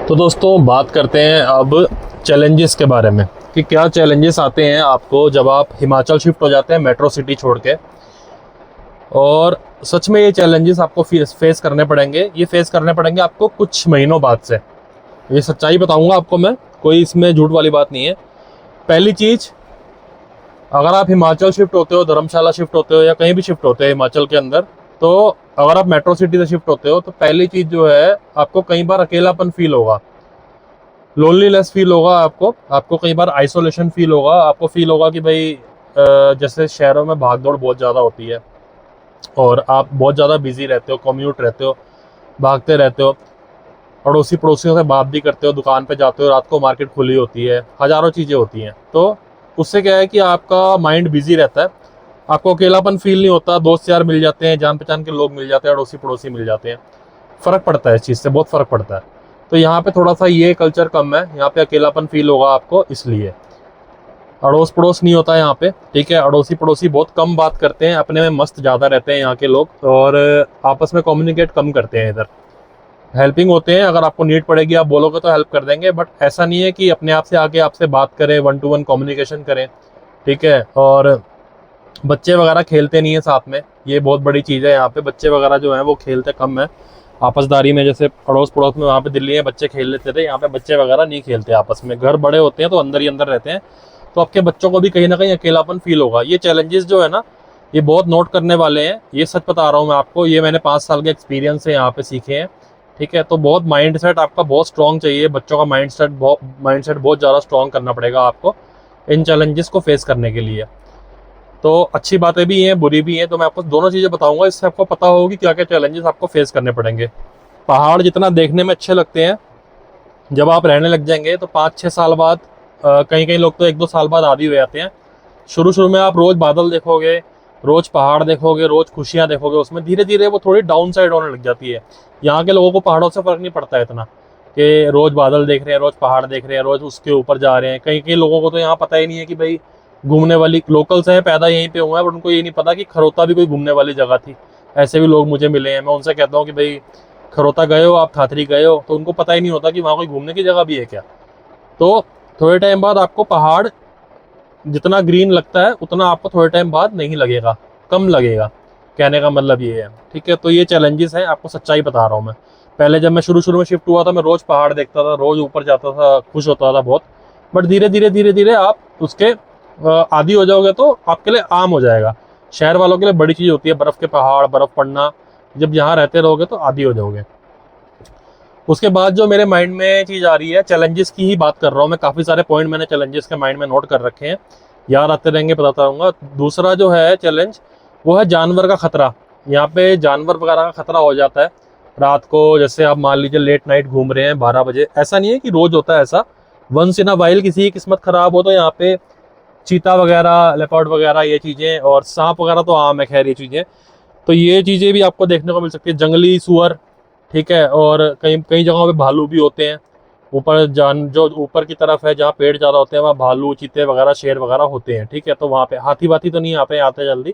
तो दोस्तों बात करते हैं अब चैलेंजेस के बारे में कि क्या चैलेंजेस आते हैं आपको जब आप हिमाचल शिफ्ट हो जाते हैं मेट्रो सिटी छोड़ के। और सच में ये चैलेंजेस आपको फेस करने पड़ेंगे। ये फेस करने पड़ेंगे आपको कुछ महीनों बाद से। ये सच्चाई बताऊंगा आपको मैं, कोई इसमें झूठ वाली बात नहीं है। पहली चीज़, अगर आप हिमाचल शिफ्ट होते हो, धर्मशाला शिफ्ट होते हो या कहीं भी शिफ्ट होते हो हिमाचल के अंदर, तो अगर आप मेट्रो सिटी से शिफ्ट होते हो तो पहली चीज़ जो है, आपको कई बार अकेलापन फील होगा, लोनलीनेस फील होगा, आपको कई बार आइसोलेशन फील होगा। आपको फील होगा कि भाई जैसे शहरों में भाग दौड़ बहुत ज़्यादा होती है और आप बहुत ज़्यादा बिजी रहते हो, कम्यूट रहते हो, भागते रहते हो, पड़ोसी पड़ोसियों से बात भी करते हो, दुकान पे जाते हो, रात को मार्केट खुली होती है, हज़ारों चीज़ें होती हैं। तो उससे क्या है कि आपका माइंड बिजी रहता है, आपको अकेलापन फील नहीं होता, दोस्त यार मिल जाते हैं, जान पहचान के लोग मिल जाते हैं, अड़ोसी पड़ोसी मिल जाते हैं। फ़र्क पड़ता है इस चीज़ से, बहुत फ़र्क पड़ता है। तो यहाँ पे थोड़ा सा ये कल्चर कम है, यहाँ पे अकेलापन फील होगा आपको, इसलिए अड़ोस पड़ोस नहीं होता है यहाँ पे। ठीक है, अड़ोसी पड़ोसी बहुत कम बात करते हैं, अपने में मस्त ज़्यादा रहते हैं यहाँ के लोग, और आपस में कम्युनिकेट कम करते हैं। इधर हेल्पिंग होते हैं, अगर आपको नीड पड़ेगी आप बोलोगे तो हेल्प कर देंगे, बट ऐसा नहीं है कि अपने आप से आके आपसे बात करें, वन टू वन कम्युनिकेशन करें। ठीक है, और बच्चे वगैरह खेलते नहीं है साथ में, ये बहुत बड़ी चीज़ है। यहाँ पे बच्चे वगैरह जो हैं वो खेलते कम है आपसदारी में। जैसे अड़ोस पड़ोस में वहाँ पे दिल्ली में बच्चे खेल लेते थे, यहाँ पे बच्चे वगैरह नहीं खेलते आपस में, घर बड़े होते हैं तो अंदर ही अंदर रहते हैं। तो आपके बच्चों को भी कहीं ना कहीं अकेलापन फील होगा। ये चैलेंजेस जो है ना, ये बहुत नोट करने वाले हैं, ये सच बता रहा हूँ मैं आपको, ये मैंने 5 साल के एक्सपीरियंस से यहाँ पे सीखे हैं। ठीक है, तो बहुत माइंड सेट आपका बहुत स्ट्रॉन्ग चाहिए, बच्चों का माइंड सेट बहुत ज़्यादा स्ट्रॉन्ग करना पड़ेगा आपको इन चैलेंजेस को फेस करने के लिए। तो अच्छी बातें भी हैं, बुरी भी हैं, तो मैं आपको दोनों चीज़ें बताऊंगा, इससे आपको पता होगी क्या क्या चैलेंजेस आपको फेस करने पड़ेंगे। पहाड़ जितना देखने में अच्छे लगते हैं, जब आप रहने लग जाएंगे तो 5-6 साल बाद, कहीं कहीं लोग तो 1-2 साल बाद आदी हो जाते हैं। शुरू शुरू में आप रोज़ बादल देखोगे, रोज़ पहाड़ देखोगे, रोज़ खुशियाँ देखोगे, उसमें धीरे धीरे वो थोड़ी डाउन साइड होने लग जाती है। यहाँ के लोगों को पहाड़ों से फ़र्क नहीं पड़ता है इतना, कि रोज़ बादल देख रहे हैं, रोज़ पहाड़ देख रहे हैं, रोज़ उसके ऊपर जा रहे हैं। कई कई लोगों को तो यहाँ पता ही नहीं है कि भाई घूमने वाली, लोकल्स हैं, पैदा यहीं पे हुए हैं, बट उनको ये नहीं पता कि खरोता भी कोई घूमने वाली जगह थी। ऐसे भी लोग मुझे मिले हैं, मैं उनसे कहता हूँ कि भाई खरोता गए हो आप, थाथरी गए हो, तो उनको पता ही नहीं होता कि वहाँ कोई घूमने की जगह भी है क्या। तो थोड़े टाइम बाद आपको पहाड़ जितना ग्रीन लगता है उतना आपको थोड़े टाइम बाद नहीं लगेगा, कम लगेगा, कहने का मतलब ये है। ठीक है, तो ये चैलेंजेस हैं, आपको सच्चाई बता रहा हूँ मैं। पहले जब मैं शुरू शुरू में शिफ्ट हुआ था, मैं रोज़ पहाड़ देखता था, रोज़ ऊपर जाता था, खुश होता था बहुत। बट धीरे धीरे आप उसके आदी हो जाओगे तो आपके लिए आम हो जाएगा। शहर वालों के लिए बड़ी चीज़ होती है बर्फ़ के पहाड़, बर्फ़ पड़ना। जब यहाँ रहते रहोगे तो आदी हो जाओगे। उसके बाद जो मेरे माइंड में चीज़ आ रही है, चैलेंजेस की ही बात कर रहा हूँ मैं, काफ़ी सारे पॉइंट मैंने चैलेंजेस के माइंड में नोट कर रखे हैं, याद आते रहेंगे बताता रहूँगा। दूसरा जो है चैलेंज, वो है जानवर का खतरा। यहाँ पे जानवर वगैरह का खतरा हो जाता है रात को। जैसे आप मान लीजिए लेट नाइट घूम रहे हैं 12 बजे, ऐसा नहीं है कि रोज़ होता है ऐसा, वंस इन अ वाइल किसी की किस्मत ख़राब हो तो यहाँ पे चीता वगैरह, लेपर्ड वगैरह, ये चीज़ें, और सांप वगैरह तो आम है, खैर ये चीज़ें। तो ये चीज़ें भी आपको देखने को मिल सकती है, जंगली सूअर। ठीक है, और कई कई जगहों पे भालू भी होते हैं। ऊपर जो ऊपर की तरफ है जहाँ पेड़ ज़्यादा होते हैं, वहाँ भालू, चीते वगैरह, शेर वगैरह होते हैं। ठीक है, तो वहाँ पे हाथी वाथी तो नहीं यहाँ पे आते जल्दी,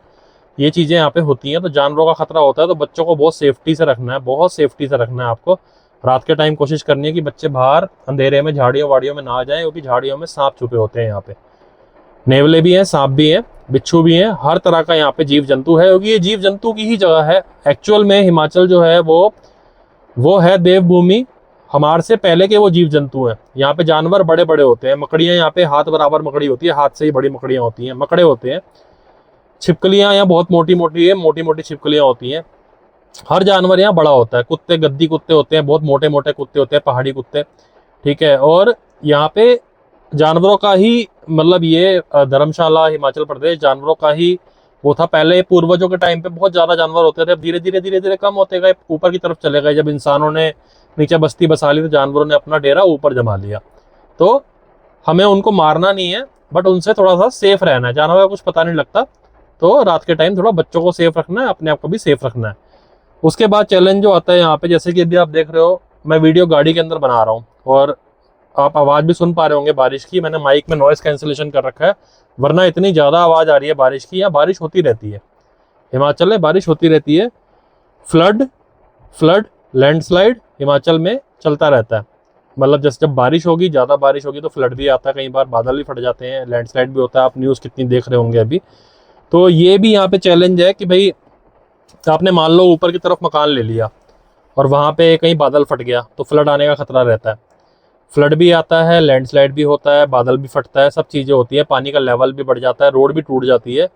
ये चीज़ें यहाँ पे होती हैं। तो जानवरों का खतरा होता है, तो बच्चों को बहुत सेफ्टी से रखना है, बहुत सेफ्टी से रखना है आपको। रात के टाइम कोशिश करनी है कि बच्चे बाहर अंधेरे में झाड़ियों वाड़ियों में ना जाएं, क्योंकि झाड़ियों में सांप छुपे होते हैं। यहाँ पे नेवले भी हैं, सांप भी हैं, बिच्छू भी हैं, हर तरह का यहाँ पे जीव जंतु है, क्योंकि ये जीव जंतु की ही जगह है। एक्चुअल में हिमाचल जो है वो है देवभूमि। हमारे से पहले के वो जीव जंतु हैं। यहाँ पे जानवर बड़े बड़े होते हैं, मकड़ियाँ यहाँ पे हाथ बराबर मकड़ी होती है, हाथ से ही बड़ी मकड़ियाँ होती हैं, मकड़े होते हैं। छिपकलियाँ यहाँ बहुत मोटी मोटी है, मोटी मोटी छिपकलियाँ होती हैं। हर जानवर यहाँ बड़ा होता है। कुत्ते, गद्दी कुत्ते होते हैं, बहुत मोटे मोटे कुत्ते होते हैं, पहाड़ी कुत्ते। ठीक है, और यहाँ पे जानवरों का ही मतलब ये धर्मशाला, हिमाचल प्रदेश जानवरों का ही वो था। पहले पूर्वजों के टाइम पे बहुत ज़्यादा जानवर होते थे, अब धीरे धीरे कम होते गए, ऊपर की तरफ चले गए। जब इंसानों ने नीचे बस्ती बसा ली तो जानवरों ने अपना डेरा ऊपर जमा लिया। तो हमें उनको मारना नहीं है, बट उनसे थोड़ा सा सेफ रहना है। जानवर का कुछ पता नहीं लगता, तो रात के टाइम थोड़ा बच्चों को सेफ रखना है, अपने आप को भी सेफ रखना है। उसके बाद चैलेंज जो आता है यहाँ पे, जैसे कि अभी आप देख रहे हो मैं वीडियो गाड़ी के अंदर बना रहा हूँ, और आप आवाज़ भी सुन पा रहे होंगे बारिश की। मैंने माइक में नॉइस कैंसिलेशन कर रखा है, वरना इतनी ज़्यादा आवाज़ आ रही है बारिश की। यहाँ बारिश होती रहती है, हिमाचल में बारिश होती रहती है। फ्लड फ्लड लैंडस्लाइड हिमाचल में चलता रहता है। मतलब जैसे जब बारिश होगी, ज़्यादा बारिश होगी तो फ्लड भी आता है, कई बार बादल भी फट जाते हैं, लैंडस्लाइड भी होता है। आप न्यूज़ कितनी देख रहे होंगे अभी। तो ये भी यहाँ पे चैलेंज है कि भाई आपने मान लो ऊपर की तरफ मकान ले लिया और वहाँ पे कहीं बादल फट गया तो फ्लड आने का खतरा रहता है। फ्लड भी आता है, लैंडस्लाइड भी होता है, बादल भी फटता है, सब चीज़ें होती है, पानी का लेवल भी बढ़ जाता है, रोड भी टूट जाती है,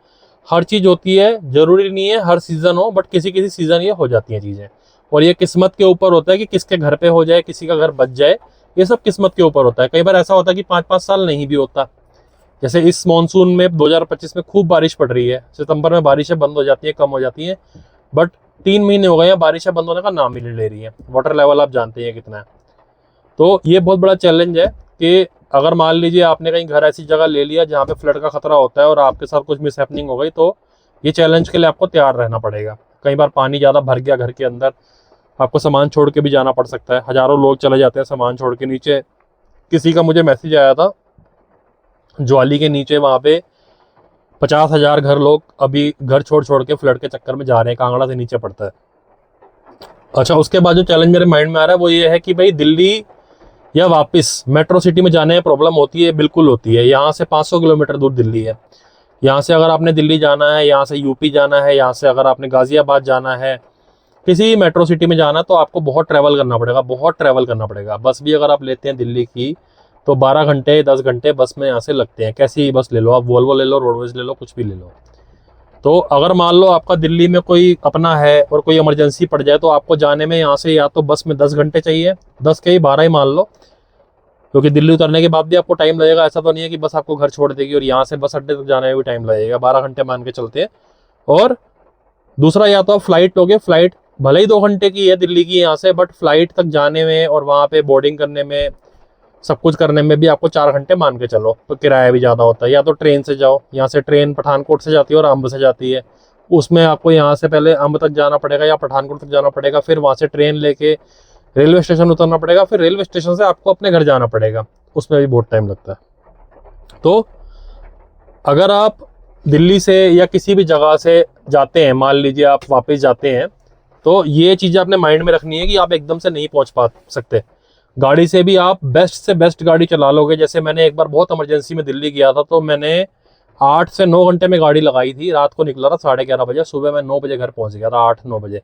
हर चीज़ होती है। ज़रूरी नहीं है हर सीज़न हो, बट किसी किसी सीज़न ये हो जाती हैं चीज़ें। और ये किस्मत के ऊपर होता है कि किसके घर पे हो जाए, किसी का घर बच जाए, ये सब किस्मत के ऊपर होता है। कई बार ऐसा होता है कि 5-5 साल नहीं भी होता। जैसे इस मानसून में 2025 में खूब बारिश पड़ रही है, सितंबर में बारिशें बंद हो जाती हैं, कम हो जाती हैं, बट 3 महीने हो गए हैं बारिशें बंद होने का नाम ही नहीं ले रही है। वाटर लेवल आप जानते हैं कितना है। तो ये बहुत बड़ा चैलेंज है कि अगर मान लीजिए आपने कहीं घर ऐसी जगह ले लिया जहाँ पे फ्लड का खतरा होता है और आपके साथ कुछ मिस हैपनिंग हो गई, तो ये चैलेंज के लिए आपको तैयार रहना पड़ेगा। कई बार पानी ज़्यादा भर गया घर के अंदर, आपको सामान छोड़ के भी जाना पड़ सकता है। हज़ारों लोग चले जाते हैं सामान छोड़ के नीचे। किसी का मुझे मैसेज आया था, ज्वाली के नीचे वहाँ पे 50,000 घर लोग अभी घर छोड़ छोड़ के फ्लड के चक्कर में जा रहे हैं, कांगड़ा से नीचे पड़ता है। अच्छा, उसके बाद जो चैलेंज मेरे माइंड में आ रहा है वो ये है कि भाई दिल्ली या वापस मेट्रो सिटी में जाने में प्रॉब्लम होती है, बिल्कुल होती है। यहाँ से 500 किलोमीटर दूर दिल्ली है। यहाँ से अगर आपने दिल्ली जाना है, यहाँ से यूपी जाना है, यहाँ से अगर आपने गाजियाबाद जाना है, किसी मेट्रो सिटी में जाना है, तो आपको बहुत ट्रैवल करना पड़ेगा, बहुत ट्रैवल करना पड़ेगा। बस भी अगर आप लेते हैं दिल्ली की तो 12 घंटे 10 घंटे बस में यहाँ से लगते हैं। कैसी बस ले लो आप, वोल्वो ले लो, रोडवेज ले लो, कुछ भी ले लो। तो अगर मान लो आपका दिल्ली में कोई अपना है और कोई इमरजेंसी पड़ जाए तो आपको जाने में यहाँ से या तो बस में 10 घंटे चाहिए, 10 के ही 12 ही मान लो, क्योंकि दिल्ली उतरने के बाद भी आपको टाइम लगेगा। ऐसा तो नहीं है कि बस आपको घर छोड़ देगी और यहाँ से बस अड्डे तक जाने में भी टाइम लगेगा, 12 घंटे मान के चलते हैं। और दूसरा, या तो आप फ्लाइट लोगे, फ्लाइट भले ही 2 घंटे की है दिल्ली की यहाँ से, बट फ्लाइट तक जाने में और वहाँ पे बोर्डिंग करने में, सब कुछ करने में भी आपको 4 घंटे मान के चलो, तो किराया भी ज़्यादा होता है। या तो ट्रेन से जाओ, यहाँ से ट्रेन पठानकोट से जाती है और अम्ब से जाती है, उसमें आपको यहाँ से पहले अम्ब तक जाना पड़ेगा या पठानकोट तक जाना पड़ेगा, फिर वहाँ से ट्रेन लेके रेलवे स्टेशन उतरना पड़ेगा, फिर रेलवे स्टेशन से आपको अपने घर जाना पड़ेगा, उसमें भी बहुत टाइम लगता है। तो अगर आप दिल्ली से या किसी भी जगह से जाते हैं, मान लीजिए आप वापस जाते हैं, तो ये चीज़ें आपने माइंड में रखनी है कि आप एकदम से नहीं पहुंच पा सकते। गाड़ी से भी आप बेस्ट से बेस्ट गाड़ी चला लोगे। जैसे मैंने एक बार बहुत इमरजेंसी में दिल्ली गया था, तो मैंने 8 से 9 घंटे में गाड़ी लगाई थी। रात को निकला था 11:30 बजे, सुबह मैं 9 बजे घर पहुंच गया था, 8-9 बजे।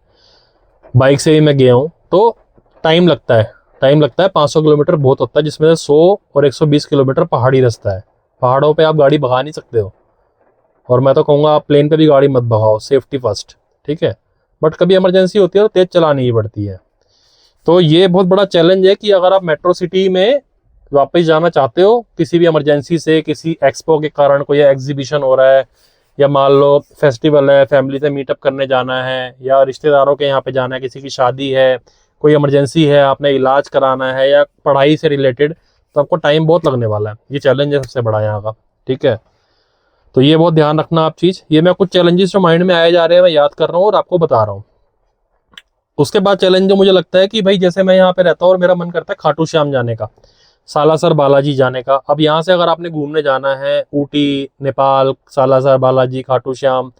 बाइक से भी मैं गया हूँ, तो टाइम लगता है, टाइम लगता है। 500 किलोमीटर बहुत होता है, जिसमें से 100 और 120 किलोमीटर पहाड़ी रास्ता है। पहाड़ों पे आप गाड़ी भगा नहीं सकते हो, और मैं तो कहूँगा आप प्लेन पे भी गाड़ी मत भगाओ, सेफ्टी फर्स्ट, ठीक है। बट कभी इमरजेंसी होती है तो तेज़ चलानी ही पड़ती है। तो ये बहुत बड़ा चैलेंज है कि अगर आप मेट्रो सिटी में वापस जाना चाहते हो किसी भी इमरजेंसी से, किसी एक्सपो के कारण, कोई एग्जीबिशन हो रहा है, या मान लो फेस्टिवल है, फैमिली से मीटअप करने जाना है, या रिश्तेदारों के यहाँ पे जाना है, किसी की शादी है, कोई इमरजेंसी है, आपने इलाज कराना है, या पढ़ाई से रिलेटेड, तो आपको टाइम बहुत लगने वाला है। ये चैलेंज है सबसे बड़ा यहाँ का, ठीक है। तो ये बहुत ध्यान रखना आप चीज़। ये मैं कुछ चैलेंजेस जो माइंड में आए जा रहे हैं मैं याद कर रहा हूँ और आपको बता रहा हूँ। उसके बाद चैलेंज जो मुझे लगता है कि भाई जैसे मैं यहाँ पे रहता हूँ और मेरा मन करता है खाटू श्याम जाने का, सालासर बालाजी जाने का। अब यहाँ से अगर आपने घूमने जाना है ऊटी, नेपाल, सालासर बालाजी, खाटू श्याम,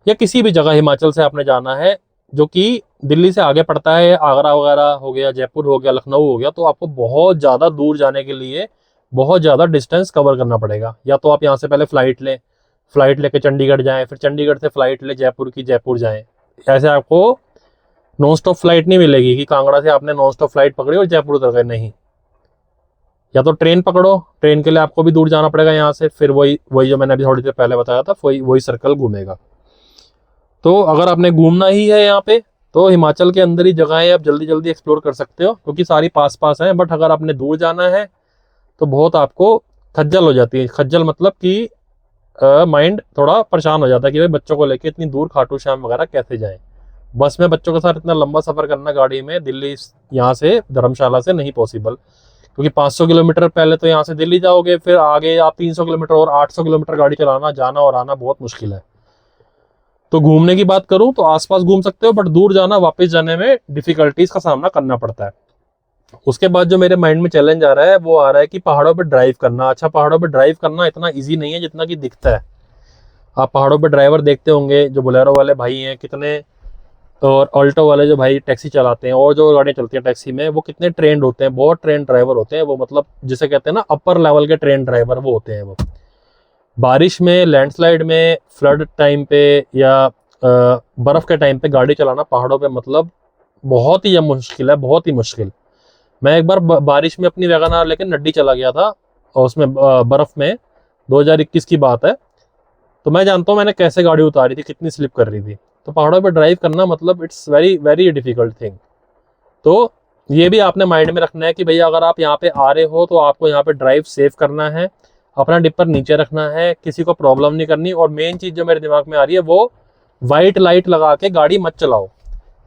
या किसी भी जगह हिमाचल से आपने जाना है जो कि दिल्ली से आगे पड़ता है, आगरा वगैरह हो गया, जयपुर हो गया, लखनऊ हो गया, तो आपको बहुत ज़्यादा दूर जाने के लिए बहुत ज़्यादा डिस्टेंस कवर करना पड़ेगा। या तो आप यहाँ से पहले फ़्लाइट लें, फ़्लाइट लेके चंडीगढ़ जाएँ, फिर चंडीगढ़ से फ़्लाइट ले जयपुर की, जयपुर जाएँ। ऐसे आपको नॉन स्टॉप फ्लाइट नहीं मिलेगी कि कांगड़ा से आपने नॉन स्टॉप फ्लाइट पकड़ी और जयपुर उतर गए, नहीं। या तो ट्रेन पकड़ो, ट्रेन के लिए आपको भी दूर जाना पड़ेगा यहाँ से, फिर वही वही जो मैंने अभी थोड़ी देर पहले बताया था, वही सर्कल घूमेगा। तो अगर आपने घूमना ही है यहाँ पे, तो हिमाचल के अंदर ही जगहें आप जल्दी जल्दी एक्सप्लोर कर सकते हो, क्योंकि सारी पास पास हैं। बट अगर आपने दूर जाना है तो बहुत आपको खज्जल हो जाती है। खज्जल मतलब कि माइंड थोड़ा परेशान हो जाता है कि भाई बच्चों को लेके इतनी दूर खाटू श्याम वगैरह कैसे जाएं। बस में बच्चों के साथ इतना लंबा सफ़र करना गाड़ी में, दिल्ली यहाँ से धर्मशाला से नहीं पॉसिबल, क्योंकि 500 किलोमीटर पहले तो यहाँ से दिल्ली जाओगे, फिर आगे आप 300 किलोमीटर और 800 किलोमीटर गाड़ी चलाना, जाना और आना बहुत मुश्किल है। तो घूमने की बात करूँ तो आसपास घूम सकते हो, बट दूर जाना, वापस जाने में डिफिकल्टीज का सामना करना पड़ता है। उसके बाद जो मेरे माइंड में चैलेंज आ रहा है वो आ रहा है कि पहाड़ों पर ड्राइव करना। अच्छा, पहाड़ों पर ड्राइव करना इतना ईजी नहीं है जितना कि दिखता है। आप पहाड़ों पर ड्राइवर देखते होंगे जो बोलेरो वाले भाई हैं, कितने और ऑल्टो वाले जो भाई टैक्सी चलाते हैं और जो गाड़ियाँ चलती हैं टैक्सी में, वो कितने ट्रेंड होते हैं, बहुत ट्रेंड ड्राइवर होते हैं वो, मतलब जिसे कहते हैं ना अपर लेवल के ट्रेंड ड्राइवर वो होते हैं वो। बारिश में, लैंडस्लाइड में, फ्लड टाइम पे या बर्फ़ के टाइम पे गाड़ी चलाना पहाड़ों पे मतलब बहुत ही मुश्किल है, बहुत ही मुश्किल। मैं एक बार बारिश में अपनी वैगन आर लेकर नड्डी चला गया था, और उसमें बर्फ़ में 2021 की बात है। तो मैं जानता हूँ मैंने कैसे गाड़ी उतारी थी, कितनी स्लिप कर रही थी। तो पहाड़ों पे ड्राइव करना मतलब it's very very difficult thing. तो ये भी आपने माइंड में रखना है कि भैया अगर आप यहाँ पे आ रहे हो तो आपको यहाँ पे ड्राइव सेफ करना है, अपना डिपर नीचे रखना है, किसी को प्रॉब्लम नहीं करनी। और मेन चीज़ जो मेरे दिमाग में आ रही है वो वाइट लाइट लगा के गाड़ी मत चलाओ।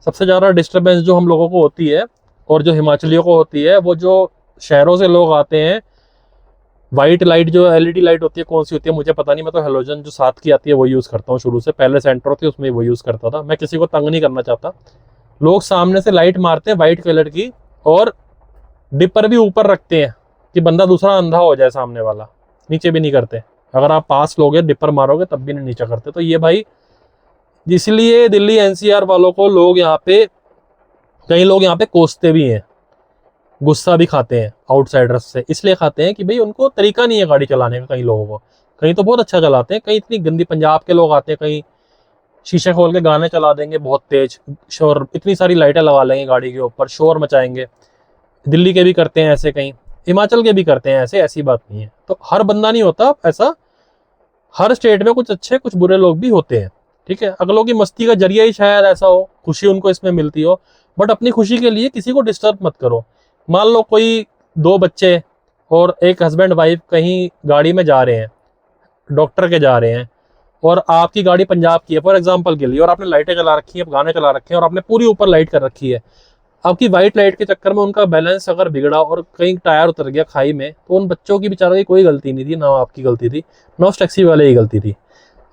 सबसे ज़्यादा डिस्टर्बेंस जो हम लोगों को होती है और जो हिमाचलियों को होती है, वो जो शहरों से लोग आते हैं, वाइट लाइट जो एलईडी लाइट होती है, कौन सी होती है मुझे पता नहीं, मैं तो हेलोजन जो साथ की आती है वो यूज़ करता हूँ शुरू से, पहले सेंटर थी उसमें वो यूज़ करता था। मैं किसी को तंग नहीं करना चाहता। लोग सामने से लाइट मारते हैं वाइट कलर की और डिपर भी ऊपर रखते हैं कि बंदा दूसरा अंधा हो जाए सामने वाला, नीचे भी नहीं करते। अगर आप पास लोगे डिपर मारोगे तब भी नहीं नीचे करते। तो ये भाई, इसलिए दिल्ली एनसीआर वालों को लोग यहाँ पे, कई लोग यहाँ पे कोसते भी हैं, गुस्सा भी खाते हैं आउटसाइडर्स से। इसलिए खाते हैं कि भाई उनको तरीका नहीं है गाड़ी चलाने का। कई लोगों को, कहीं तो बहुत अच्छा चलाते हैं, कहीं इतनी गंदी, पंजाब के लोग आते हैं, कहीं शीशे खोल के गाने चला देंगे बहुत तेज, शोर, इतनी सारी लाइटें लगा लेंगे गाड़ी के ऊपर, शोर मचाएंगे। दिल्ली के भी करते हैं ऐसे, कहीं हिमाचल के भी करते हैं ऐसे, ऐसी बात नहीं है। तो हर बंदा नहीं होता ऐसा, हर स्टेट में कुछ अच्छे कुछ बुरे लोग भी होते हैं, ठीक है। अगलों की मस्ती का जरिया ही शायद ऐसा हो, खुशी उनको इसमें मिलती हो, बट अपनी खुशी के लिए किसी को डिस्टर्ब मत करो। मान लो कोई 2 बच्चे और एक हस्बैंड वाइफ कहीं गाड़ी में जा रहे हैं, डॉक्टर के जा रहे हैं, और आपकी गाड़ी पंजाब की है फॉर एग्जांपल के लिए, और आपने लाइटें चला रखी हैं, गाने चला रखे हैं, और आपने पूरी ऊपर लाइट कर रखी है। आपकी वाइट लाइट के चक्कर में उनका बैलेंस अगर बिगड़ा और कहीं टायर उतर गया खाई में, तो उन बच्चों की बेचारों की कोई गलती नहीं थी, ना आपकी गलती थी, ना उस टैक्सी वाले की गलती थी।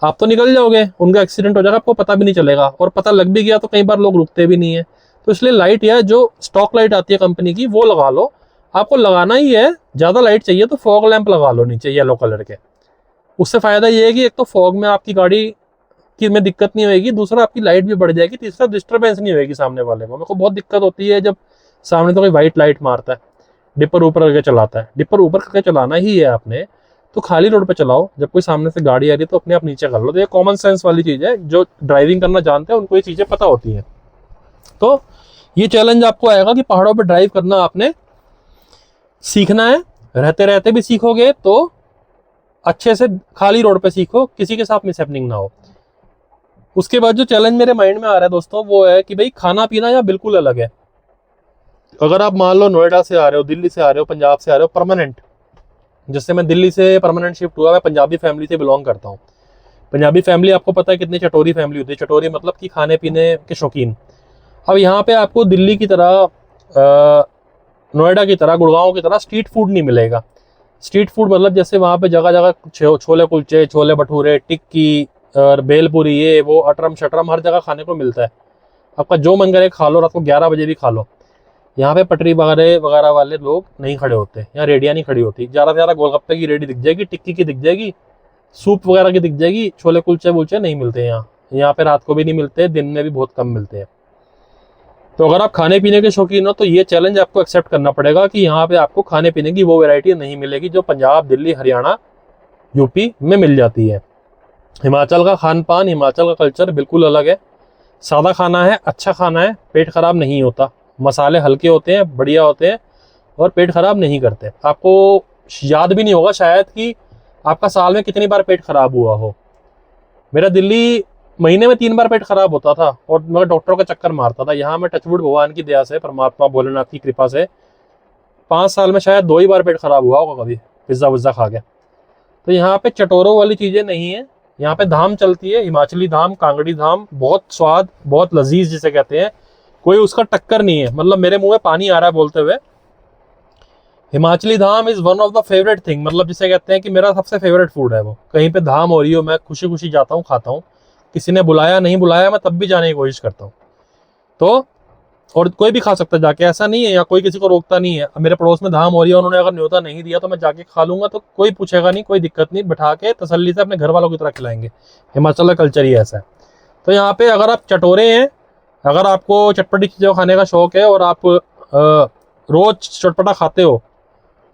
आप तो निकल जाओगे, उनका एक्सीडेंट हो जाएगा, आपको पता भी नहीं चलेगा, और पता लग भी गया तो कई बार लोग रुकते भी नहीं है। तो इसलिए लाइट या जो स्टॉक लाइट आती है कंपनी की वो लगा लो। आपको लगाना ही है, ज़्यादा लाइट चाहिए तो फॉग लैंप लगा लो नीचे येलो कलर के। उससे फ़ायदा ये है कि एक तो फॉग में आपकी गाड़ी की में दिक्कत नहीं होगी, दूसरा आपकी लाइट भी बढ़ जाएगी, तीसरा डिस्टर्बेंस नहीं होगी सामने वाले को। मेरे को बहुत दिक्कत होती है जब सामने तो कोई वाइट लाइट मारता है, डिपर ऊपर करके चलाता है। डिपर ऊपर करके चलाना ही है आपने तो खाली रोड पे चलाओ। जब कोई सामने से गाड़ी आ रही है तो अपने आप नीचे कर लो। तो ये कॉमन सेंस वाली चीज़ है, जो ड्राइविंग करना जानते हैं उनको ये चीज़ें पता होती हैं। तो ये चैलेंज आपको आएगा कि पहाड़ों पर ड्राइव करना आपने सीखना है। रहते रहते भी सीखोगे तो अच्छे से खाली रोड पे सीखो, किसी के साथ मिसहैपनिंग ना हो। उसके बाद जो चैलेंज मेरे माइंड में आ रहा है दोस्तों, वो है कि भाई खाना पीना यहाँ बिल्कुल अलग है। अगर आप मान लो नोएडा से आ रहे हो, दिल्ली से आ रहे हो, पंजाब से आ रहे हो परमानेंट, जैसे मैं दिल्ली से परमानेंट शिफ्ट हुआ, मैं पंजाबी फैमिली से बिलोंग करता हूँ। पंजाबी फैमिली आपको पता है कितनी चटोरी फैमिली होती है, चटोरी मतलब कि खाने पीने के शौकीन। अब यहाँ पे आपको दिल्ली की तरह, नोएडा की तरह, गुड़गांव की तरह स्ट्रीट फूड नहीं मिलेगा। स्ट्रीट फूड मतलब जैसे वहाँ पे जगह जगह छोले कुलचे, छोले भटूरे, टिक्की और भेलपुरी, ये वो अटरम शटरम हर जगह खाने को मिलता है। आपका जो मन करे खा लो, रात को 11 बजे भी खा लो। यहाँ पे पटरी वगैरह वगैरह वाले लोग नहीं खड़े होते, यहाँ रेडियाँ नहीं खड़ी होती। ज़्यादा से ज़्यादा गोलगप्पे की रेडी दिख जाएगी, टिक्की की दिख जाएगी, सूप वगैरह की दिख जाएगी। छोले कुलचे वुलचे नहीं मिलते यहाँ पे रात को भी नहीं मिलते, दिन में भी बहुत कम मिलते हैं। तो अगर आप खाने पीने के शौकीन हो तो ये चैलेंज आपको एक्सेप्ट करना पड़ेगा कि यहाँ पे आपको खाने पीने की वो वैरायटी नहीं मिलेगी जो पंजाब, दिल्ली, हरियाणा, यूपी में मिल जाती है। हिमाचल का खान पान, हिमाचल का कल्चर बिल्कुल अलग है। सादा खाना है, अच्छा खाना है, पेट खराब नहीं होता, मसाले हल्के होते हैं, बढ़िया होते हैं और पेट खराब नहीं करते। आपको याद भी नहीं होगा शायद कि आपका साल में कितनी बार पेट खराब हुआ हो। मेरा दिल्ली महीने में 3 बार पेट खराब होता था और मैं डॉक्टरों का चक्कर मारता था। यहाँ मैं टचवुड भगवान की दया से, परमात्मा भोलेनाथ की कृपा से 5 साल में शायद 2 ही बार पेट खराब हुआ होगा कभी, पिज्ज़ा विज़्ज़ा खा के। तो यहाँ पे चटोरों वाली चीज़ें नहीं है, यहाँ पे धाम चलती है, हिमाचली धाम, कांगड़ी धाम, बहुत स्वाद, बहुत लजीज जिसे कहते हैं, कोई उसका टक्कर नहीं है। मतलब मेरे मुंह में पानी आ रहा है बोलते हुए। Himachali dham is one of the favourite thing, मतलब जिसे कहते हैं कि मेरा सबसे फेवरेट फूड है वो। कहीं पे धाम हो रही हो, मैं खुशी खुशी जाता हूँ, खाता हूँ। किसी ने बुलाया नहीं बुलाया, मैं तब भी जाने की कोशिश करता हूँ। तो और कोई भी खा सकता है जाके, ऐसा नहीं है, या कोई किसी को रोकता नहीं है। मेरे पड़ोस में धाम हो रही है, उन्होंने अगर न्योता नहीं दिया तो मैं जाके खा लूंगा, तो कोई पूछेगा नहीं, कोई दिक्कत नहीं, बैठा के तसल्ली से अपने घर वालों की तरह खिलाएंगे। हिमाचल का कल्चर ही ऐसा है। तो यहाँ पे अगर आप चटोरे हैं, अगर आपको चटपटी चीज़ें खाने का शौक है और आप रोज चटपटा खाते हो,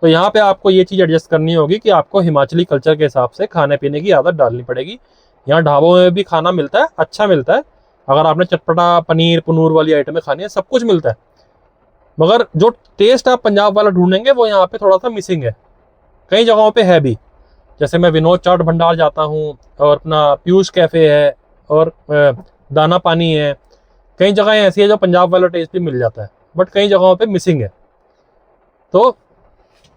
तो यहाँ पे आपको ये चीज़ एडजस्ट करनी होगी कि आपको हिमाचली कल्चर के हिसाब से खाने पीने की आदत डालनी पड़ेगी। यहाँ ढाबों में भी खाना मिलता है, अच्छा मिलता है। अगर आपने चटपटा पनीर पनूर वाली आइटमें खानी है, सब कुछ मिलता है, मगर जो टेस्ट आप पंजाब वाला ढूंढेंगे वो यहाँ पे थोड़ा सा मिसिंग है। कई जगहों पे है भी, जैसे मैं विनोद चाट भंडार जाता हूँ, और अपना पीयूष कैफ़े है, और दाना पानी है। कई जगह ऐसी है जो पंजाब वाला टेस्ट भी मिल जाता है, बट कई जगहों पे मिसिंग है। तो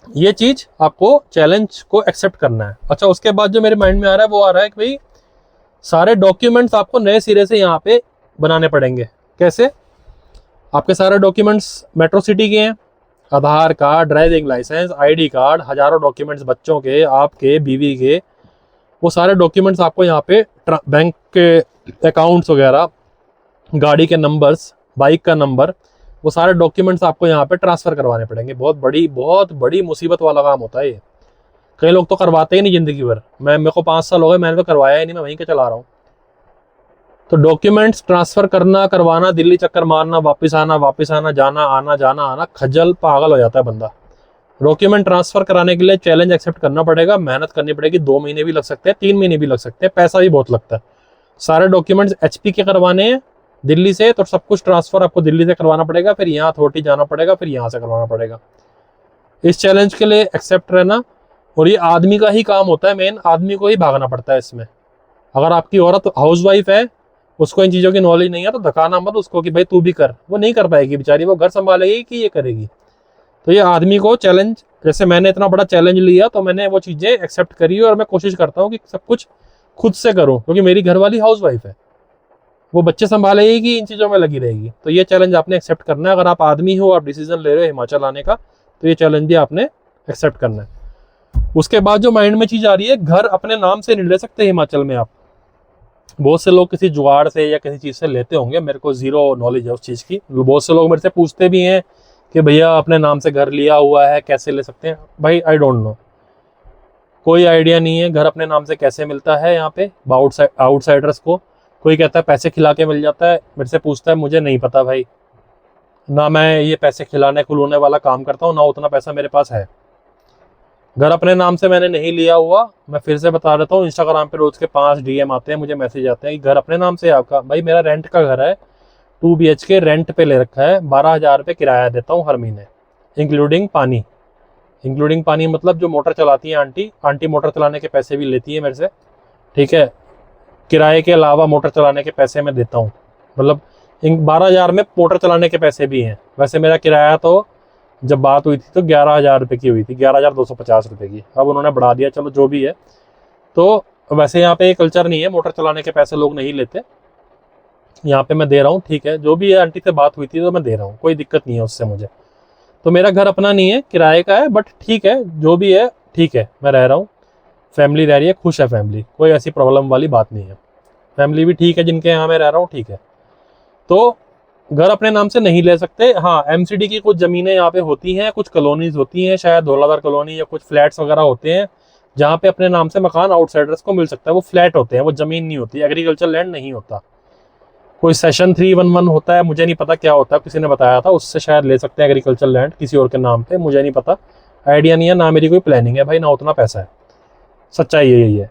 ये चीज़ आपको चैलेंज को एक्सेप्ट करना है। अच्छा, उसके बाद जो मेरे माइंड में आ रहा है वो आ रहा है कि भाई सारे डॉक्यूमेंट्स आपको नए सिरे से यहाँ पे बनाने पड़ेंगे। कैसे? आपके सारे डॉक्यूमेंट्स मेट्रो सिटी के हैं, Aadhaar card, driving licence, ID card, हज़ारों डॉक्यूमेंट्स बच्चों के, आपके, बीवी के, वो सारे डॉक्यूमेंट्स आपको यहाँ पे बैंक के अकाउंट्स वगैरह, गाड़ी के नंबर्स, बाइक का नंबर, वो सारे डॉक्यूमेंट्स आपको यहाँ पे ट्रांसफ़र करवाने पड़ेंगे। बहुत बड़ी मुसीबत वाला काम होता है ये। कई लोग तो करवाते ही नहीं ज़िंदगी भर। मेरे को 5 साल हो गए, मैंने तो करवाया ही नहीं, मैं वहीं के चला रहा हूँ। तो डॉक्यूमेंट्स ट्रांसफ़र करना, करवाना, दिल्ली चक्कर मारना, वापस आना, जाना आना, खज्जल पागल हो जाता है बंदा। डॉक्यूमेंट ट्रांसफ़र कराने के लिए चैलेंज एक्सेप्ट करना पड़ेगा, मेहनत करनी पड़ेगी। 2 महीने भी लग सकते हैं, 3 महीने भी लग सकते हैं, पैसा भी बहुत लगता है। सारे डॉक्यूमेंट्स HP के करवाने हैं दिल्ली से, तो सब कुछ ट्रांसफ़र आपको दिल्ली से करवाना पड़ेगा, फिर यहाँ अथॉरिटी जाना पड़ेगा, फिर यहाँ से करवाना पड़ेगा। इस चैलेंज के लिए एक्सेप्ट रहना, और ये आदमी का ही काम होता है, मेन आदमी को ही भागना पड़ता है इसमें। अगर आपकी औरत हाउसवाइफ है, उसको इन चीज़ों की नॉलेज नहीं है, तो धकाना मत उसको कि भाई तू भी कर। वो नहीं कर पाएगी बेचारी, वो घर संभालेगी कि ये करेगी। तो ये आदमी को चैलेंज, जैसे मैंने इतना बड़ा चैलेंज लिया तो मैंने वो चीज़ें एक्सेप्ट करी, और मैं कोशिश करता हूँ कि सब कुछ खुद से करूँ, क्योंकि मेरी घरवाली हाउसवाइफ है, वो बच्चे संभालेगी कि इन चीज़ों में लगी रहेगी। तो ये चैलेंज आपने एक्सेप्ट करना है। अगर आप आदमी हो, आप डिसीजन ले रहे हो हिमाचल आने का, तो ये चैलेंज भी आपने एक्सेप्ट करना है। उसके बाद जो माइंड में चीज़ आ रही है, घर अपने नाम से नहीं ले सकते हिमाचल में आप। बहुत से लोग किसी जुगाड़ से या किसी चीज़ से लेते होंगे, मेरे को ज़ीरो नॉलेज है उस चीज़ की। बहुत से लोग मेरे से पूछते भी हैं कि भैया अपने नाम से घर लिया हुआ है, कैसे ले सकते हैं? भाई आई डोंट नो, कोई आइडिया नहीं है घर अपने नाम से कैसे मिलता है यहाँ पे आउटसाइडर्स को। कोई कहता है पैसे खिला के मिल जाता है, मेरे से पूछता है, मुझे नहीं पता भाई, ना मैं ये पैसे खिलाने खुलवाने वाला काम करता हूँ, ना उतना पैसा मेरे पास है। घर अपने नाम से मैंने नहीं लिया हुआ। मैं फिर से बता देता हूँ, इंस्टाग्राम पे रोज के 5 DM आते हैं, मुझे मैसेज आते हैं कि घर अपने नाम से है आपका। भाई मेरा रेंट का घर है, 2 BHK रेंट पे ले रखा है, 12,000 रुपये किराया देता हूँ हर महीने, इंक्लूडिंग पानी। इंक्लूडिंग पानी मतलब जो मोटर चलाती है आंटी मोटर चलाने के पैसे भी लेती है मेरे से, ठीक है। किराए के अलावा मोटर चलाने के पैसे मैं देता हूँ, मतलब 12,000 में मोटर चलाने के पैसे भी हैं। वैसे मेरा किराया तो जब बात हुई थी तो 11,000 रुपये की हुई थी, 11,250 रुपये की। अब उन्होंने बढ़ा दिया, चलो जो भी है। तो वैसे यहाँ पे कल्चर नहीं है, मोटर चलाने के पैसे लोग नहीं लेते। यहाँ पे मैं दे रहा हूँ, ठीक है, जो भी है। आंटी से बात हुई थी तो मैं दे रहा हूँ, कोई दिक्कत नहीं है उससे मुझे। तो मेरा घर अपना नहीं है, किराए का है, बट ठीक है, जो भी है ठीक है, मैं रह रहा हूँ, फैमिली रह रही है, खुश है फैमिली, कोई ऐसी प्रॉब्लम वाली बात नहीं है। फैमिली भी ठीक है जिनके यहाँ मैं रह रहा हूँ, ठीक है। तो घर अपने नाम से नहीं ले सकते। हाँ, MCD की कुछ ज़मीनें यहाँ पे होती हैं, कुछ कॉलोनीज होती हैं, शायद धौलाधार कॉलोनी, या कुछ फ्लैट्स वगैरह होते हैं जहाँ पे अपने नाम से मकान आउटसाइडर्स को मिल सकता है। वो फ्लैट होते हैं, वो ज़मीन नहीं होती, एग्रीकल्चर लैंड नहीं होता। कोई सेशन 311 होता है, मुझे नहीं पता क्या होता है, किसी ने बताया था, उससे शायद ले सकते हैं एग्रीकल्चर लैंड किसी और के नाम पे, मुझे नहीं पता, आइडिया नहीं है, ना मेरी कोई प्लानिंग है भाई, ना उतना पैसा है। सच्चाई यही है।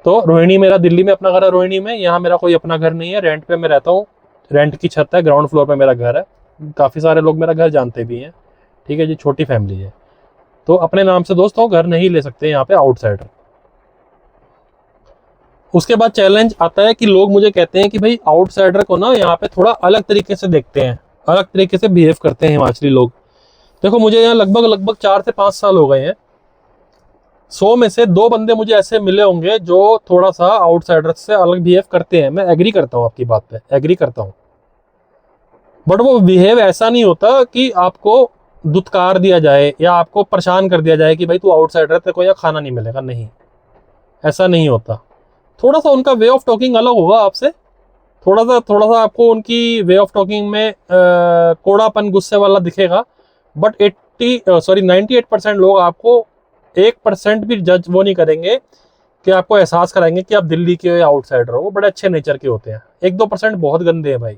तो रोहिणी, मेरा दिल्ली में अपना घर है रोहिणी में, यहाँ मेरा कोई अपना घर नहीं है, रेंट पे मैं रहता हूँ, रेंट की छत है, ग्राउंड फ्लोर पे मेरा घर है। काफ़ी सारे लोग मेरा घर जानते भी हैं, ठीक है जी, छोटी फैमिली है। तो अपने नाम से दोस्तों घर नहीं ले सकते यहाँ पे आउटसाइडर। उसके बाद चैलेंज आता है कि लोग मुझे कहते हैं कि भाई आउटसाइडर को ना यहाँ पे थोड़ा अलग तरीके से देखते हैं, अलग तरीके से बिहेव करते हैं हिमाचली लोग। देखो, मुझे यहाँ लगभग 4 से 5 साल हो गए हैं। 100 में से 2 बंदे मुझे ऐसे मिले होंगे जो थोड़ा सा आउटसाइडर से अलग बिहेव करते हैं। मैं एग्री करता हूँ आपकी बात पे, एग्री करता हूँ, बट वो बिहेव ऐसा नहीं होता कि आपको दुत्कार दिया जाए या आपको परेशान कर दिया जाए कि भाई तू आउटसाइडर है, तेरे को यहाँ खाना नहीं मिलेगा। नहीं, ऐसा नहीं होता। थोड़ा सा उनका वे ऑफ टॉकिंग अलग होगा आपसे, थोड़ा सा आपको उनकी वे ऑफ टॉकिंग में कोड़ापन, गुस्से वाला दिखेगा, बट 98% लोग आपको 1% भी जज वो नहीं करेंगे कि आपको एहसास कराएंगे कि आप दिल्ली के आउटसाइडर हो। वो बड़े अच्छे नेचर के होते हैं। 1-2% बहुत गंदे हैं भाई,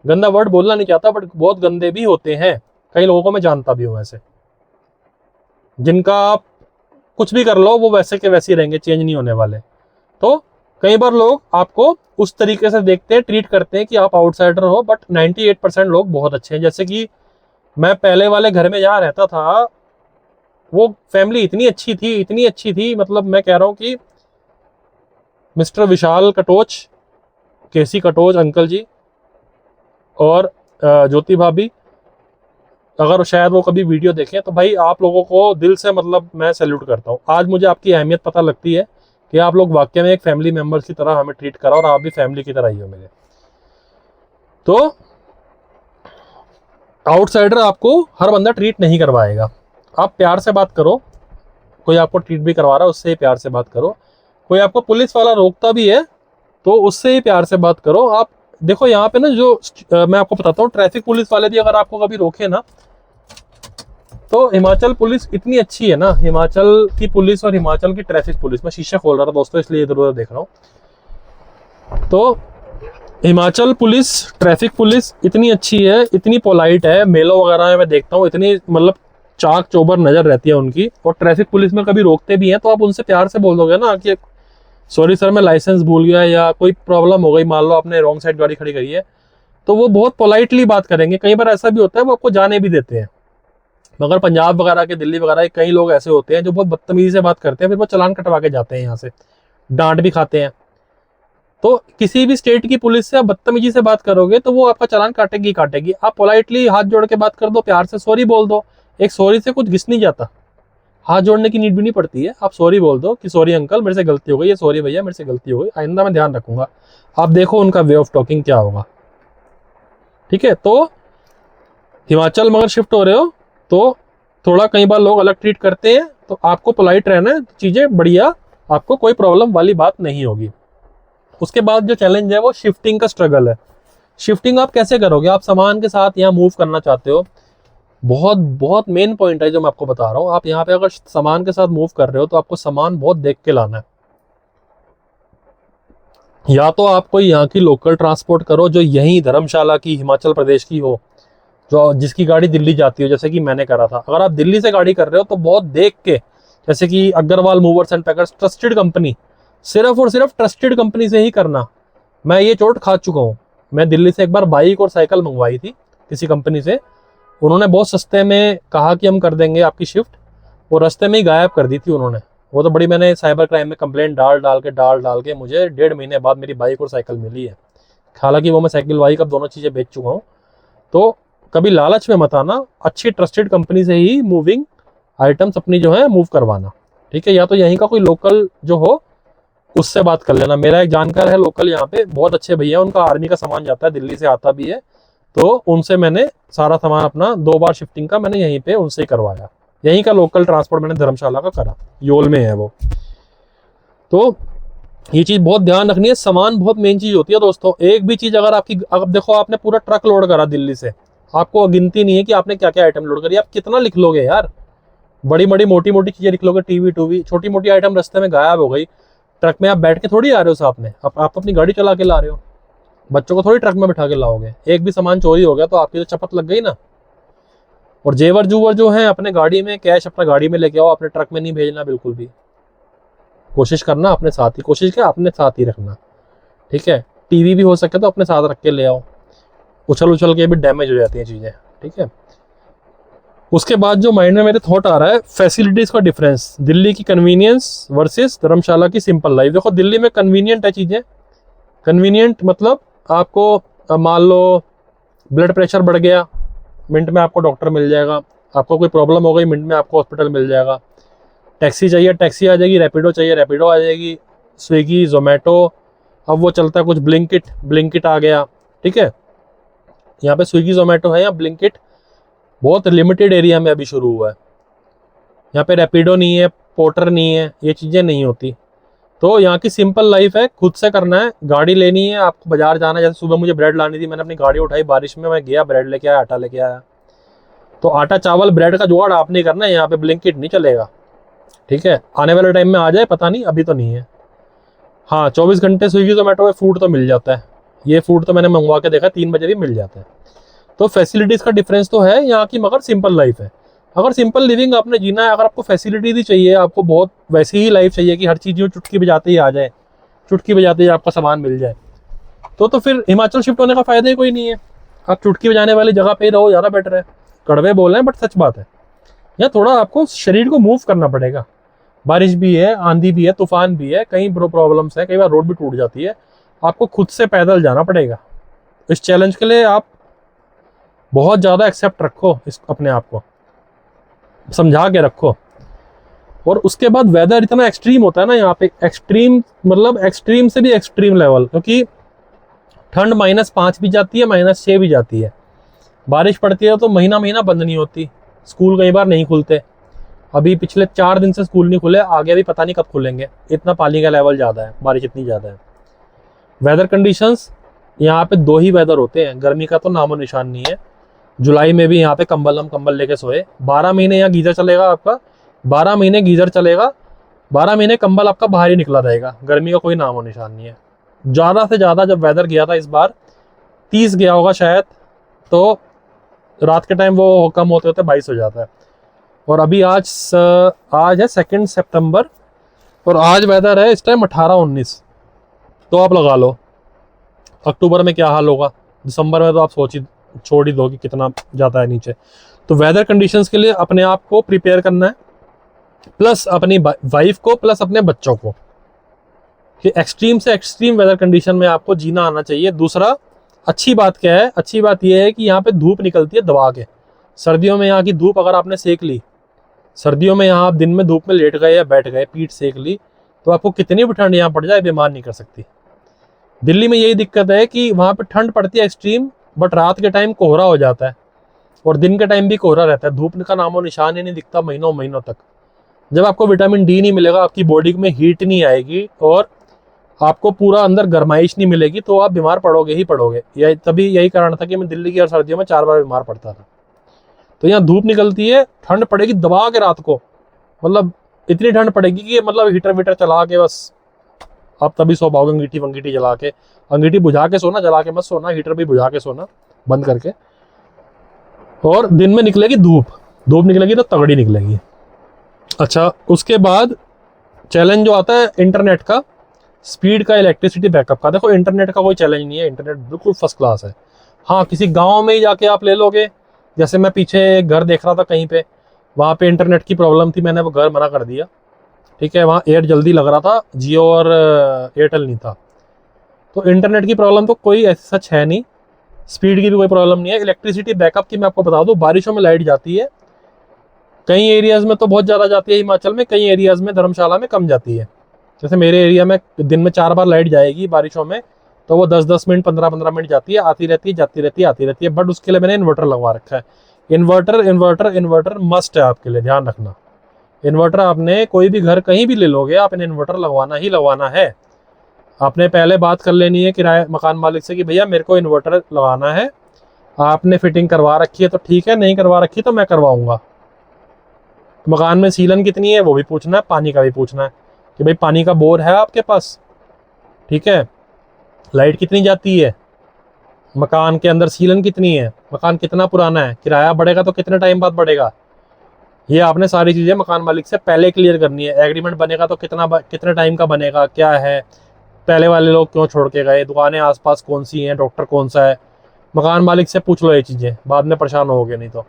गंदा वर्ड बोलना नहीं चाहता, बट बहुत गंदे भी होते हैं। कई लोगों को मैं जानता भी हूँ ऐसे, जिनका आप कुछ भी कर लो वो वैसे के वैसे ही रहेंगे, चेंज नहीं होने वाले। तो कई बार लोग आपको उस तरीके से देखते हैं, ट्रीट करते हैं कि आप आउटसाइडर हो, बट 98% लोग बहुत अच्छे हैं। जैसे कि मैं पहले वाले घर में जहाँ रहता था, वो फैमिली इतनी अच्छी थी, इतनी अच्छी थी, मतलब मैं कह रहा हूँ कि मिस्टर विशाल कटोच, केसी कटोच अंकल जी और ज्योति भाभी, अगर शायद वो कभी वीडियो देखें तो भाई आप लोगों को दिल से मतलब मैं सैल्यूट करता हूँ। आज मुझे आपकी अहमियत पता लगती है कि आप लोग वाकई में एक फैमिली मेंबर्स की तरह हमें ट्रीट करा, और आप भी फैमिली की तरह ही हो मेरे। तो आउटसाइडर आपको हर बंदा ट्रीट नहीं करवाएगा। आप प्यार से बात करो, कोई आपको ट्रीट भी करवा रहा है उससे ही प्यार से बात करो। कोई आपको पुलिस वाला रोकता भी है तो उससे ही प्यार से बात करो। आप देखो यहाँ पे ना जो मैं आपको बताता हूँ, ट्रैफिक पुलिस वाले भी अगर आपको कभी रोके ना, तो हिमाचल पुलिस इतनी अच्छी है ना, हिमाचल की पुलिस और हिमाचल की ट्रैफिक पुलिस, मैं शीशा खोल रहा था दोस्तों इसलिए इधर उधर देख रहा हूँ। तो हिमाचल पुलिस, ट्रैफिक पुलिस इतनी अच्छी है, इतनी पोलाइट है, मेलों वगैरह में मैं देखता हूँ इतनी मतलब चाक चौबर नजर रहती है उनकी। और ट्रैफिक पुलिस में कभी रोकते भी हैं तो आप उनसे प्यार से बोल दोगे ना कि सॉरी सर मैं लाइसेंस भूल गया, या कोई प्रॉब्लम हो गई, मान लो आपने रॉन्ग साइड गाड़ी खड़ी करी है, तो वो बहुत पोलाइटली बात करेंगे। कई बार ऐसा भी होता है वो आपको जाने भी देते हैं। मगर पंजाब वगैरह के, दिल्ली वगैरह के कई लोग ऐसे होते हैं जो बहुत बदतमीजी से बात करते हैं, फिर वो चालान कटवा के जाते हैं, यहाँ से डांट भी खाते हैं। तो किसी भी स्टेट की पुलिस से आप बदतमीजी से बात करोगे तो वो आपका चालान काटेगी काटेगी। आप पोलाइटली हाथ जोड़ के बात कर दो, प्यार से सॉरी बोल दो। एक सॉरी से कुछ घिस नहीं जाता, हाथ जोड़ने की नीड भी नहीं पड़ती है। आप सॉरी बोल दो कि सॉरी अंकल मेरे से गलती हो गई, या सॉरी भैया मेरे से गलती हो गई, आइंदा मैं ध्यान रखूंगा। आप देखो उनका वे ऑफ टॉकिंग क्या होगा। ठीक है, तो हिमाचल मगर शिफ्ट हो रहे हो तो थोड़ा कई बार लोग अलग ट्रीट करते हैं, तो आपको पोलाइट रहना है, चीजें बढ़िया, आपको कोई प्रॉब्लम वाली बात नहीं होगी। उसके बाद जो चैलेंज है वो शिफ्टिंग का स्ट्रगल है। शिफ्टिंग आप कैसे करोगे? आप सामान के साथ यहाँ मूव करना चाहते हो, बहुत बहुत मेन पॉइंट है जो मैं आपको बता रहा हूँ। आप यहाँ पे अगर सामान के साथ मूव कर रहे हो तो आपको सामान बहुत देख के लाना है। या तो आप कोई यहाँ की लोकल ट्रांसपोर्ट करो जो यहीं धर्मशाला की, हिमाचल प्रदेश की हो, जो जिसकी गाड़ी दिल्ली जाती हो, जैसे कि मैंने करा था। अगर आप दिल्ली से गाड़ी कर रहे हो तो बहुत देख के, जैसे कि Agrawal movers and packers, trusted company, सिर्फ और सिर्फ ट्रस्टेड कंपनी से ही करना। मैं ये चोट खा चुका हूँ। मैं दिल्ली से एक बार बाइक और साइकिल मंगवाई थी किसी कंपनी से, उन्होंने बहुत सस्ते में कहा कि हम कर देंगे आपकी शिफ्ट, वो रास्ते में ही गायब कर दी थी उन्होंने। वो तो बड़ी, मैंने साइबर क्राइम में कंप्लेंट डाल के मुझे 1.5 महीने बाद मेरी बाइक और साइकिल मिली है। हालांकि वो मैं साइकिल बाइक अब दोनों चीज़ें बेच चुका हूँ। तो कभी लालच में मत आना, अच्छी ट्रस्टेड कंपनी से ही मूविंग आइटम्स अपनी जो है मूव करवाना। ठीक है, या तो यहीं का कोई लोकल जो हो उससे बात कर लेना। मेरा एक जानकार है लोकल यहाँ पे, बहुत अच्छे भैया, उनका आर्मी का सामान जाता है, दिल्ली से आता भी है, तो उनसे मैंने सारा सामान अपना 2 बार शिफ्टिंग का मैंने यहीं पे उनसे ही करवाया। यहीं का लोकल ट्रांसपोर्ट मैंने धर्मशाला का करा, योल में है वो। तो ये चीज़ बहुत ध्यान रखनी है, सामान बहुत मेन चीज़ होती है दोस्तों। एक भी चीज़ अगर आपकी, अब देखो आपने पूरा ट्रक लोड करा दिल्ली से, आपको गिनती नहीं है कि आपने क्या क्या आइटम लोड करी। आप कितना लिख लोगे यार? बड़ी बड़ी मोटी मोटी चीज़ें लिख लोगे, टीवी टूवी, छोटी मोटी आइटम रास्ते में गायब हो गई। ट्रक में आप बैठ के थोड़ी आ रहे हो साथ में, आप अपनी गाड़ी चला के ला रहे हो, बच्चों को थोड़ी ट्रक में बिठा के लाओगे। एक भी सामान चोरी हो गया तो आपकी तो चपत लग गई ना। और जेवर जूवर जो है अपने गाड़ी में, कैश अपना गाड़ी में लेके आओ, अपने ट्रक में नहीं भेजना बिल्कुल भी। कोशिश करना अपने साथ ही, कोशिश क्या अपने साथ ही रखना। ठीक है, टीवी भी हो सके तो अपने साथ रख के ले आओ, उछल उछल के भी डैमेज हो जाती हैं चीज़ें। ठीक है, उसके बाद जो माइंड में मेरे थॉट आ रहा है, फैसिलिटीज़ का डिफरेंस, दिल्ली की कन्वीनियंस वर्सेस धर्मशाला की सिंपल लाइफ। देखो दिल्ली में कन्वीनियंट है चीज़ें, कन्वीनियंट मतलब आपको मान लो ब्लड प्रेशर बढ़ गया, मिनट में आपको डॉक्टर मिल जाएगा। आपको कोई प्रॉब्लम हो गई, मिनट में आपको हॉस्पिटल मिल जाएगा। टैक्सी चाहिए टैक्सी आ जाएगी, रैपिडो चाहिए रैपिडो आ जाएगी, स्विगी जोमेटो, अब वो चलता है कुछ ब्लिंकिट आ गया। ठीक है, यहाँ पे स्विगी जोमेटो है या ब्लिंकिट बहुत लिमिटेड एरिया में अभी शुरू हुआ है। यहाँ पे रैपिडो नहीं है, पोर्टर नहीं है, ये चीज़ें नहीं होती। तो यहाँ की सिंपल लाइफ है, खुद से करना है। गाड़ी लेनी है, आपको बाजार जाना है। जैसे सुबह मुझे ब्रेड लानी थी, मैंने अपनी गाड़ी उठाई, बारिश में मैं गया, ब्रेड लेके आया, आटा लेके आया। तो आटा चावल ब्रेड का जुगाड़ आपने करना है, यहाँ पे ब्लिंकिट नहीं चलेगा। ठीक है, आने वाले टाइम में आ जाए पता नहीं, अभी तो नहीं है। हाँ, 24 घंटे स्विगी जोमेटो में फूड तो मिल जाता है, ये फूड तो मैंने मंगवा के देखा, 3 बजे भी मिल जाता है। तो फैसिलिटीज़ का डिफरेंस तो है यहाँ की, मगर सिंपल लाइफ है। अगर सिंपल लिविंग आपने जीना है, अगर आपको फैसिलिटीज ही चाहिए, आपको बहुत वैसी ही लाइफ चाहिए कि हर चीज़ जो चुटकी बजाते ही आ जाए, चुटकी बजाते ही आपका सामान मिल जाए, तो फिर हिमाचल शिफ्ट होने का फ़ायदा ही कोई नहीं है। आप चुटकी बजाने वाली जगह पे ही रहो, ज़्यादा बेटर है। कड़वे बोल रहे हैं बट सच बात है। यहाँ थोड़ा आपको शरीर को मूव करना पड़ेगा। बारिश भी है, आंधी भी है, तूफान भी है, कई प्रॉब्लम्स है, कई बार रोड भी टूट जाती है, आपको खुद से पैदल जाना पड़ेगा। इस चैलेंज के लिए आप बहुत ज़्यादा एक्सेप्ट रखो, इस अपने आप को समझा के रखो। और उसके बाद वेदर इतना एक्सट्रीम होता है ना यहाँ पे, एक्सट्रीम मतलब एक्सट्रीम से भी एक्सट्रीम लेवल, क्योंकि ठंड -5 भी जाती है, -6 भी जाती है। बारिश पड़ती है तो महीना महीना बंद नहीं होती, स्कूल कई बार नहीं खुलते। अभी पिछले 4 दिन से स्कूल नहीं खुले, आगे भी पता नहीं कब खुलेंगे, इतना पानी का लेवल ज़्यादा है, बारिश इतनी ज़्यादा है। वेदर कंडीशंस यहाँ पे 2 ही वेदर होते हैं, गर्मी का तो नामो निशान नहीं है। जुलाई में भी यहाँ पे हम कंबल लेके सोए। 12 महीने यहाँ गीजर चलेगा आपका, 12 महीने गीजर चलेगा, 12 महीने कंबल आपका बाहर ही निकला रहेगा, गर्मी का कोई नामो निशान नहीं है। ज़्यादा से ज़्यादा जब वेदर गया था इस बार 30 गया होगा शायद, तो रात के टाइम वो कम होते होते 22 हो जाता है। और अभी आज है 2 सितंबर, और आज वेदर है इस टाइम 18-19, तो आप लगा लो अक्टूबर में क्या हाल होगा। दिसंबर में तो आप छोड़ ही दो कि कितना जाता है नीचे। तो वेदर कंडीशंस के लिए अपने आप को प्रिपेयर करना है, प्लस अपनी वाइफ को, प्लस अपने बच्चों को, कि एक्सट्रीम से एक्सट्रीम वेदर कंडीशन में आपको जीना आना चाहिए। दूसरा अच्छी बात क्या है, अच्छी बात यह है कि यहाँ पे धूप निकलती है दबा के। सर्दियों में यहाँ की धूप अगर आपने सेक ली, सर्दियों में यहाँ आप दिन में धूप में लेट गए या बैठ गए, पीठ सेक ली, तो आपको कितनी भी ठंड यहाँ पड़ जाए बीमार नहीं कर सकती। दिल्ली में यही दिक्कत है कि वहाँ पे ठंड पड़ती है एक्सट्रीम, बट रात के टाइम कोहरा हो जाता है, और दिन के टाइम भी कोहरा रहता है, धूप का नामो निशान ही नहीं दिखता महीनों महीनों तक। जब आपको विटामिन डी नहीं मिलेगा, आपकी बॉडी में हीट नहीं आएगी, और आपको पूरा अंदर गर्माइश नहीं मिलेगी, तो आप बीमार पड़ोगे ही पड़ोगे। यही कारण था कि मैं दिल्ली की हर सर्दियों में 4 बार बीमार पड़ता था। तो यहाँ धूप निकलती है, ठंड पड़ेगी दबा के रात को, मतलब इतनी ठंड पड़ेगी कि मतलब हीटर वीटर चला के बस आप तभी सो पाओगे, अंगीठी वंगीठी जला के। अंगीठी बुझा के सोना, जला के मत सोना, हीटर भी बुझा के सोना बंद करके। और दिन में निकलेगी धूप निकलेगी तो तगड़ी निकलेगी। अच्छा, उसके बाद चैलेंज जो आता है इंटरनेट का, स्पीड का, इलेक्ट्रिसिटी बैकअप का। देखो इंटरनेट का कोई चैलेंज नहीं है, इंटरनेट बिल्कुल फर्स्ट क्लास है। हाँ, किसी गांव में ही जाके आप ले लोगे, जैसे मैं पीछे घर देख रहा था कहीं पे, वहाँ पे इंटरनेट की प्रॉब्लम थी, मैंने वो घर मना कर दिया, ठीक है। वहाँ एयर जल्दी लग रहा था, जियो और एयरटेल नहीं था। तो इंटरनेट की प्रॉब्लम तो कोई ऐसी सच है नहीं, स्पीड की भी कोई प्रॉब्लम नहीं है। इलेक्ट्रिसिटी बैकअप की मैं आपको बता दूँ, बारिशों में लाइट जाती है, कई एरियाज़ में तो बहुत ज़्यादा जाती है हिमाचल में, कई एरियाज़ में धर्मशाला में कम जाती है। जैसे मेरे एरिया में दिन में 4 बार लाइट जाएगी बारिशों में, तो वो 10-10 मिनट 15-15 मिनट जाती है, आती रहती है, जाती रहती है, आती रहती है। बट उसके लिए मैंने इन्वर्टर लगवा रखा है। इन्वर्टर मस्ट है आपके लिए, ध्यान रखना। इन्वर्टर आपने कोई भी घर कहीं भी ले लोगे, आपने इन्वर्टर लगवाना ही लगवाना है। आपने पहले बात कर लेनी है किराए मकान मालिक से कि भैया मेरे को इन्वर्टर लगाना है, आपने फिटिंग करवा रखी है तो ठीक है, नहीं करवा रखी तो मैं करवाऊँगा। मकान में सीलन कितनी है वो भी पूछना है, पानी का भी पूछना है कि भाई पानी का बोर है आपके पास, ठीक है। लाइट कितनी जाती है, मकान के अंदर सीलन कितनी है, मकान कितना पुराना है, किराया बढ़ेगा तो कितने टाइम बाद बढ़ेगा, ये आपने सारी चीज़ें मकान मालिक से पहले क्लियर करनी है। एग्रीमेंट बनेगा तो कितने टाइम का बनेगा, क्या है, पहले वाले लोग क्यों छोड़ के गए, दुकानें आसपास कौन सी हैं, डॉक्टर कौन सा है, मकान मालिक से पूछ लो ये चीज़ें, बाद में परेशान होगे नहीं तो।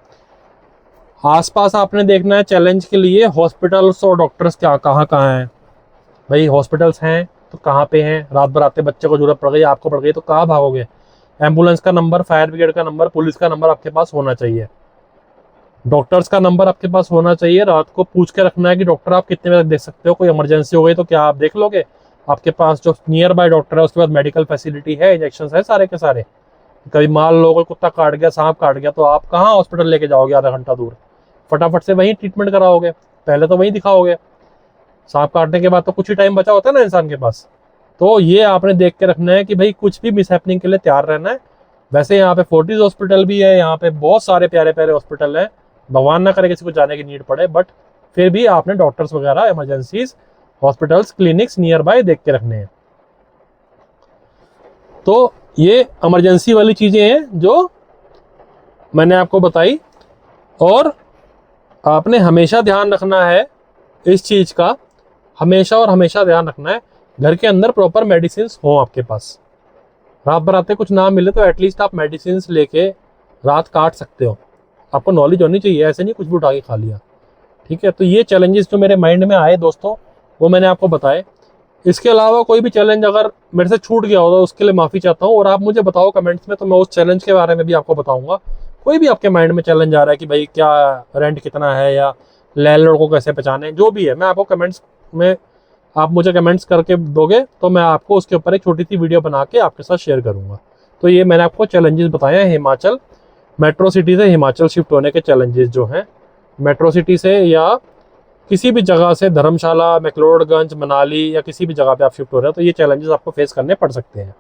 आसपास आपने देखना है चैलेंज के लिए हॉस्पिटल्स और डॉक्टर्स कहाँ हैं। भाई हॉस्पिटल्स हैं तो कहाँ पे हैं, रात भर आते बच्चे को जरूरत पड़ गई, आपको पड़ गई तो कहाँ भागोगे। एम्बुलेंस का नंबर, फायर ब्रिगेड का नंबर, पुलिस का नंबर आपके पास होना चाहिए, डॉक्टर्स का नंबर आपके पास होना चाहिए। रात को पूछ के रखना है कि डॉक्टर आप कितने बजे तक देख सकते हो, कोई इमरजेंसी हो गई तो क्या आप देख लोगे, आपके पास जो नियर बाय डॉक्टर है उसके पास मेडिकल फैसिलिटी है, इंजेक्शन है सारे के सारे। कभी मान लो कोई कुत्ता काट गया, सांप काट गया, तो आप कहाँ हॉस्पिटल लेके जाओगे आधा घंटा दूर, फटाफट से वहीं ट्रीटमेंट कराओगे, पहले तो वहीं दिखाओगे। सांप काटने के बाद तो कुछ ही टाइम बचा होता है ना इंसान के पास। तो ये आपने देख के रखना है कि भाई कुछ भी मिस हैपनिंग के लिए तैयार रहना है। वैसे यहाँ पे फोर्टिस हॉस्पिटल भी है, यहाँ पे बहुत सारे प्यारे प्यारे हॉस्पिटल हैं, भगवान ना करे किसी को जाने की नीड पड़े, बट फिर भी आपने डॉक्टर्स वगैरह, emergencies, hospitals, clinics near by देख के रखने हैं। तो ये इमरजेंसी वाली चीज़ें हैं जो मैंने आपको बताई, और आपने हमेशा ध्यान रखना है इस चीज़ का, हमेशा और हमेशा ध्यान रखना है घर के अंदर प्रॉपर मेडिसिन हो आपके पास। रात बराते कुछ ना मिले तो एटलीस्ट आप मेडिसिन लेके रात काट सकते हो। आपको नॉलेज होनी चाहिए, ऐसे नहीं कुछ भी उठा के खा लिया, ठीक है। तो ये चैलेंजेस जो मेरे माइंड में आए दोस्तों, वो मैंने आपको बताए। इसके अलावा कोई भी चैलेंज अगर मेरे से छूट गया हो तो उसके लिए माफ़ी चाहता हूँ, और आप मुझे बताओ कमेंट्स में, तो मैं उस चैलेंज के बारे में भी आपको बताऊंगा। कोई भी आपके माइंड में चैलेंज आ रहा है कि भाई क्या रेंट कितना है, या लैंडलॉर्ड को कैसे पहचाने, जो भी है, मैं आपको कमेंट्स में, आप मुझे कमेंट्स करके दोगे तो मैं आपको उसके ऊपर एक छोटी सी वीडियो बना के आपके साथ शेयर करूँगा। तो ये मैंने आपको चैलेंजेस बताए हैं हिमाचल, मेट्रो सिटी से हिमाचल शिफ्ट होने के चैलेंजेस जो हैं। मेट्रो सिटी से या किसी भी जगह से, धर्मशाला, मैक्लोडगंज, मनाली या किसी भी जगह पे आप शिफ्ट हो रहे हो, तो ये चैलेंजेस आपको फेस करने पड़ सकते हैं।